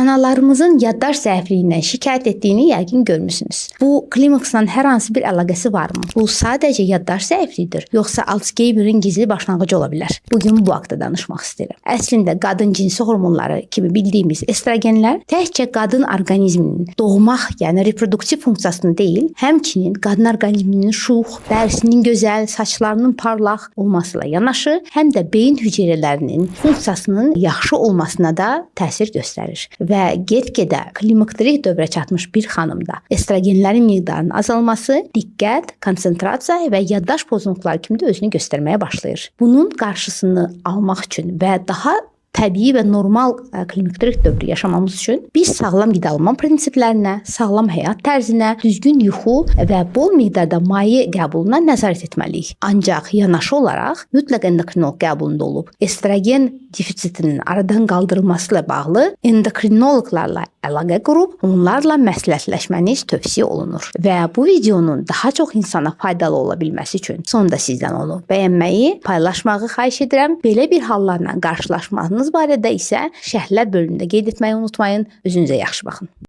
Analarımızın yaddaş zəifliyindən şikayət etdiyini yəqin görmüsünüz. Bu klimaksla hər hansı bir əlaqəsi varmı? Bu sadəcə yaddaş zəifliyidir, yoxsa Alzheimer'in gizli başlanğıcı ola bilər? Bugün bu haqqda danışmaq istəyirəm. Əslində qadın cinsi hormonları kimi bildiyimiz estrogenlər təkcə qadın orqanizminin doğmaq, yəni reproduktiv funksiyasını deyil, həmçinin qadın orqanizminin şux, dərisinin gözəl, saçlarının parlaq olmasıyla yanaşı, həm də beyin hüceyrələrinin funksiyasının yaxşı olmasına da təsir göstərir. Və get-gedə klimakterik dövrə çatmış bir xanımda estrogenlərin miqdarının azalması diqqət, konsentrasiya və yaddaş pozuntuları kimi də özünü göstərməyə başlayır. Bunun qarşısını almaq üçün və daha təbii və normal klimakterik dövrü yaşamamız üçün biz sağlam qidalanma prinsiplərinə, sağlam həyat tərzinə, düzgün yuxu və bol miqdarda maye qəbuluna nəzarət etməliyik. Ancaq yanaşı olaraq mütləq endokrinoloq qəbulunda olub estrogen defisitinin aradan qaldırılması ilə bağlı endokrinoloqlarla əlaqə qurub onlarla məsləhətləşməniz tövsiyə olunur. Və bu videonun daha çox insana faydalı ola bilməsi üçün sonda sizdən onu bəyənməyi, paylaşmağı xahiş edirəm. Belə bir hallarla qarşılaşmanız barədə isə şərhlər bölümündə qeyd etməyi unutmayın. Özünüzə yaxşı baxın.